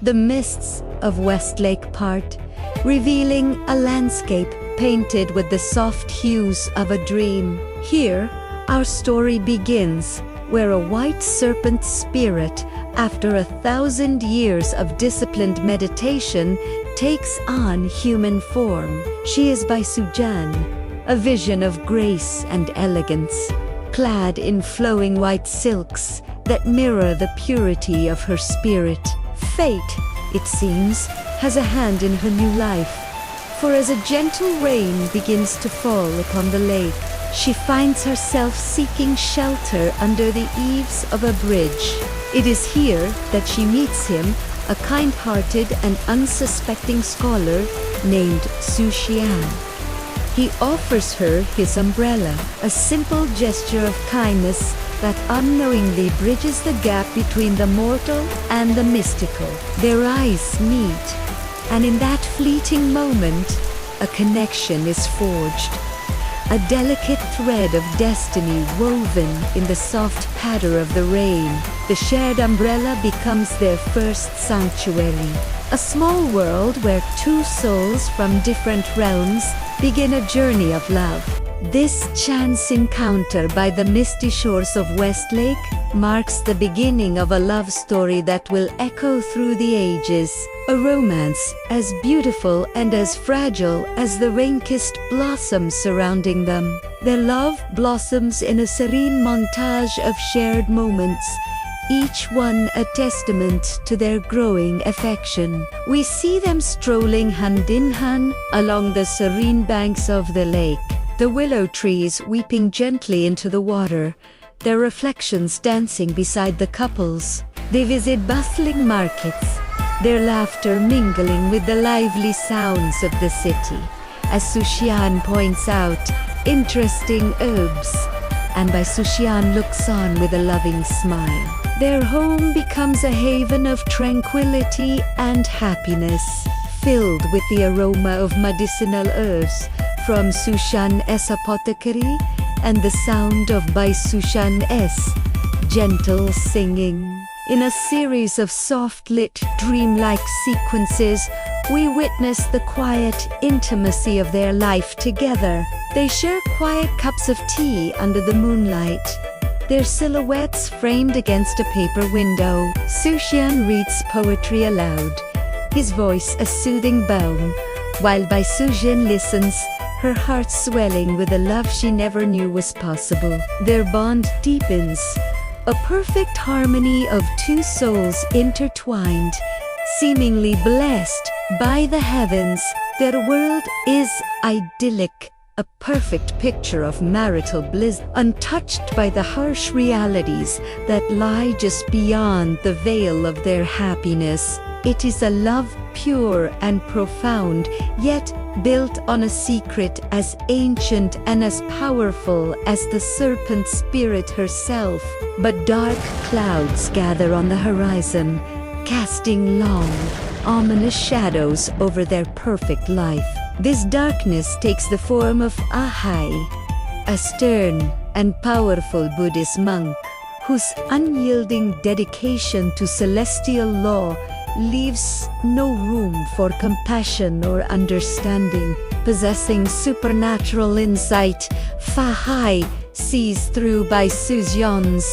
The mists of Westlake part, revealing a landscape painted with the soft hues of a dream. Here, our story begins, where a white serpent spirit, after 1,000 years of disciplined meditation, takes on human form. She is Bai Suzhen, a vision of grace and elegance, clad in flowing white silks that mirror the purity of her spirit. Fate, it seems, has a hand in her new life, for as a gentle rain begins to fall upon the lake, she finds herself seeking shelter under the eaves of a bridge. It is here that she meets him, a kind-hearted and unsuspecting scholar named Xian. He offers her his umbrella, a simple gesture of kindness that unknowingly bridges the gap between the mortal and the mystical. Their eyes meet, and in that fleeting moment, a connection is forged. A delicate thread of destiny woven in the soft patter of the rain. The shared umbrella becomes their first sanctuary. A small world where two souls from different realms begin a journey of love. This chance encounter by the misty shores of Westlake marks the beginning of a love story that will echo through the ages. A romance as beautiful and as fragile as the rain-kissed blossoms surrounding them. Their love blossoms in a serene montage of shared moments, each one a testament to their growing affection. We see them strolling hand in hand along the serene banks of the lake, the willow trees weeping gently into the water, their reflections dancing beside the couples. They visit bustling markets, their laughter mingling with the lively sounds of the city. As Xian points out, interesting herbs, and Bai Suzhen looks on with a loving smile. Their home becomes a haven of tranquility and happiness, filled with the aroma of medicinal herbs from Xian's apothecary and the sound of Bai Suzhen's gentle singing. In a series of soft-lit, dreamlike sequences, we witness the quiet intimacy of their life together. They share quiet cups of tea under the moonlight, their silhouettes framed against a paper window. Xian reads poetry aloud, his voice a soothing balm, while Bai Suzhen listens, her heart swelling with a love she never knew was possible. Their bond deepens, a perfect harmony of two souls intertwined, seemingly blessed by the heavens. Their world is idyllic, a perfect picture of marital bliss, untouched by the harsh realities that lie just beyond the veil of their happiness. It is a love pure and profound, yet built on a secret as ancient and as powerful as the serpent spirit herself. But dark clouds gather on the horizon, casting long, ominous shadows over their perfect life. This darkness takes the form of Ahai, a stern and powerful Buddhist monk, whose unyielding dedication to celestial law leaves no room for compassion or understanding. Possessing supernatural insight, Ahai sees through Bai Suzhen's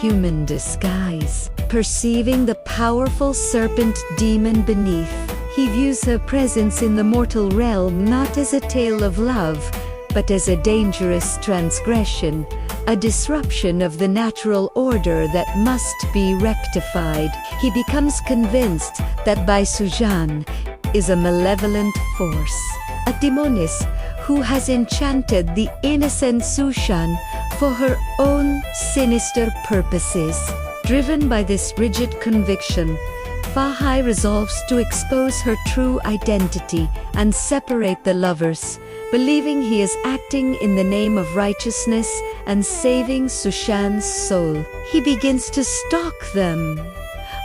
human disguise. Perceiving the powerful serpent demon beneath, he views her presence in the mortal realm not as a tale of love, but as a dangerous transgression, a disruption of the natural order that must be rectified. He becomes convinced that Bai Suzhen is a malevolent force, a demoness who has enchanted the innocent Xian for her own sinister purposes. Driven by this rigid conviction, Ahai resolves to expose her true identity and separate the lovers, believing he is acting in the name of righteousness and saving Xian's soul. He begins to stalk them,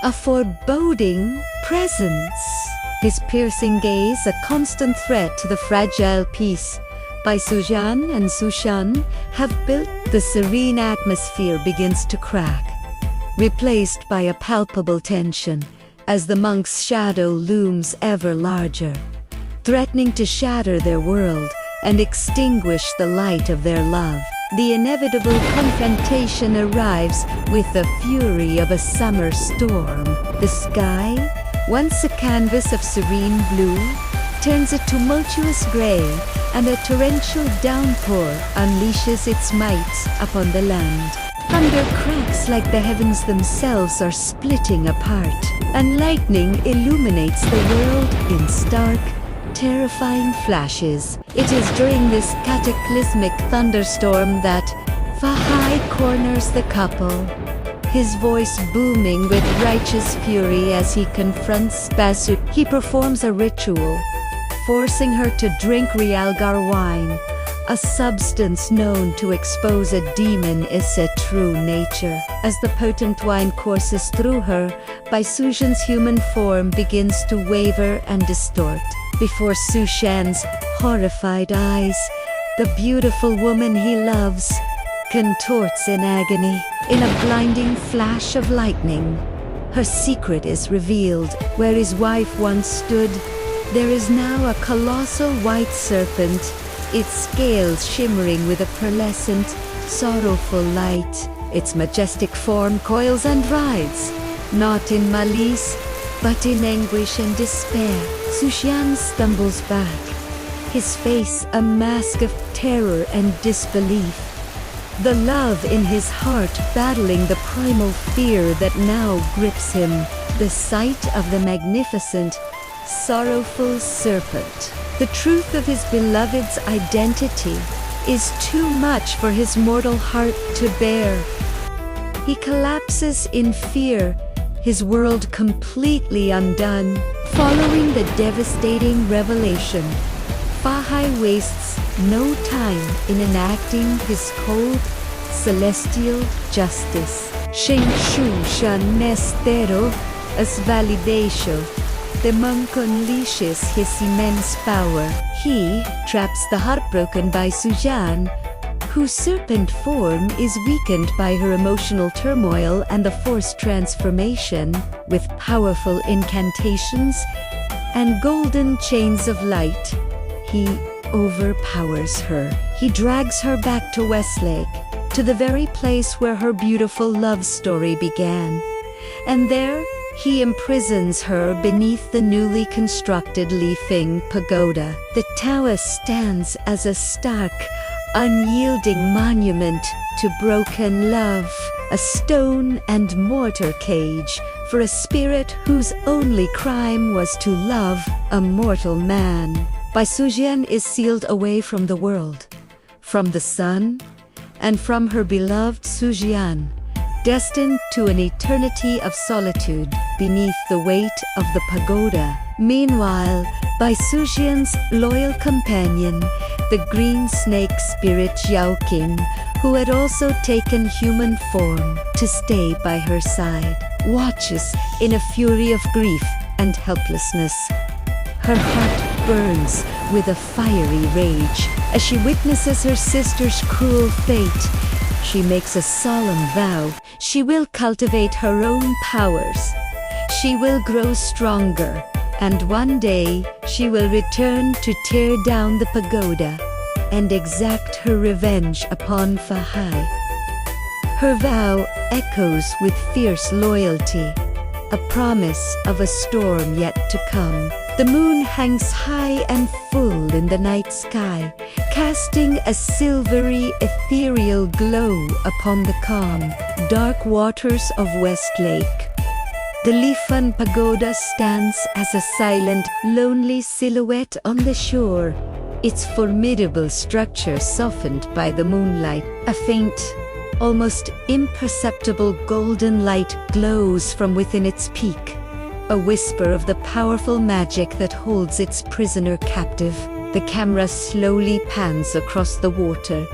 a foreboding presence, his piercing gaze a constant threat to the fragile peace Bai Suzhen and Xian have built. The serene atmosphere begins to crack, replaced by a palpable tension, as the monk's shadow looms ever larger, threatening to shatter their world and extinguish the light of their love. The inevitable confrontation arrives with the fury of a summer storm. The sky, once a canvas of serene blue, turns a tumultuous gray, and a torrential downpour unleashes its might upon the land. Thunder cracks like the heavens themselves are splitting apart, and lightning illuminates the world in stark, terrifying flashes. It is during this cataclysmic thunderstorm that Fahai corners the couple, his voice booming with righteous fury as he confronts Bai Suzhen. He performs a ritual, forcing her to drink realgar wine, a substance known to expose a demon is a true nature. As the potent wine courses through her, Bai Suzhen's human form begins to waver and distort. Before Xian's horrified eyes, the beautiful woman he loves contorts in agony. In a blinding flash of lightning, her secret is revealed. Where his wife once stood, there is now a colossal white serpent, its scales shimmering with a pearlescent, sorrowful light. Its majestic form coils and writhes, not in malice, but in anguish and despair. Xian stumbles back, his face a mask of terror and disbelief, the love in his heart battling the primal fear that now grips him. The sight of the magnificent, sorrowful serpent, the truth of his beloved's identity, is too much for his mortal heart to bear. He collapses in fear, his world completely undone. Following the devastating revelation, Fahai wastes no time in enacting his cold, celestial justice. Shen Shu Shan Nestero as validation. The monk unleashes his immense power. He traps the heartbroken Bai Suzhen, whose serpent form is weakened by her emotional turmoil and the forced transformation, with powerful incantations and golden chains of light. He overpowers her. He drags her back to Westlake, to the very place where her beautiful love story began. And there, he imprisons her beneath the newly constructed Leifeng Pagoda. The tower stands as a stark, unyielding monument to broken love, a stone and mortar cage for a spirit whose only crime was to love a mortal man. Bai Suzhen is sealed away from the world, from the sun, and from her beloved Xian, destined to an eternity of solitude beneath the weight of the pagoda. Meanwhile, Bai Suzhen's loyal companion, the green snake spirit Xiaoqing, who had also taken human form to stay by her side, watches in a fury of grief and helplessness. Her heart burns with a fiery rage as she witnesses her sister's cruel fate. She makes a solemn vow. She will cultivate her own powers. She will grow stronger, and one day she will return to tear down the pagoda and exact her revenge upon Fahai. Her vow echoes with fierce loyalty, a promise of a storm yet to come. The moon hangs high and full in the night sky, casting a silvery, ethereal glow upon the calm, dark waters of Westlake. The Leifeng Pagoda stands as a silent, lonely silhouette on the shore, its formidable structure softened by the moonlight. A faint, almost imperceptible golden light glows from within its peak, a whisper of the powerful magic that holds its prisoner captive. The camera slowly pans across the water,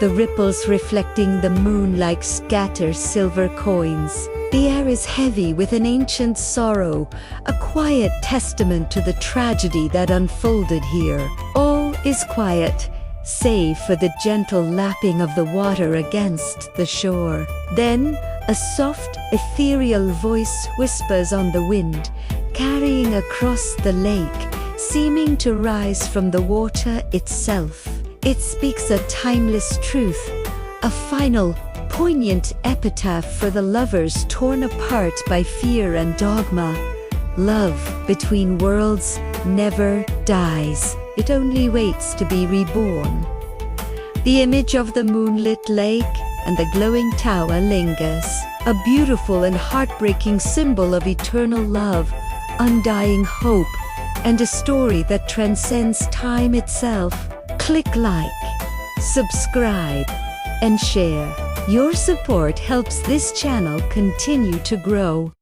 the ripples reflecting the moonlight scatter silver coins. The air is heavy with an ancient sorrow, a quiet testament to the tragedy that unfolded here. All is quiet, save for the gentle lapping of the water against the shore. Then, A soft, ethereal voice whispers on the wind, carrying across the lake, seeming to rise from the water itself. It speaks a timeless truth, a final, poignant epitaph for the lovers torn apart by fear and dogma. Love between worlds never dies. It only waits to be reborn. The image of the moonlit lake and the glowing tower lingers, a beautiful and heartbreaking symbol of eternal love, undying hope, and a story that transcends time itself. Click like, subscribe, and share. Your support helps this channel continue to grow.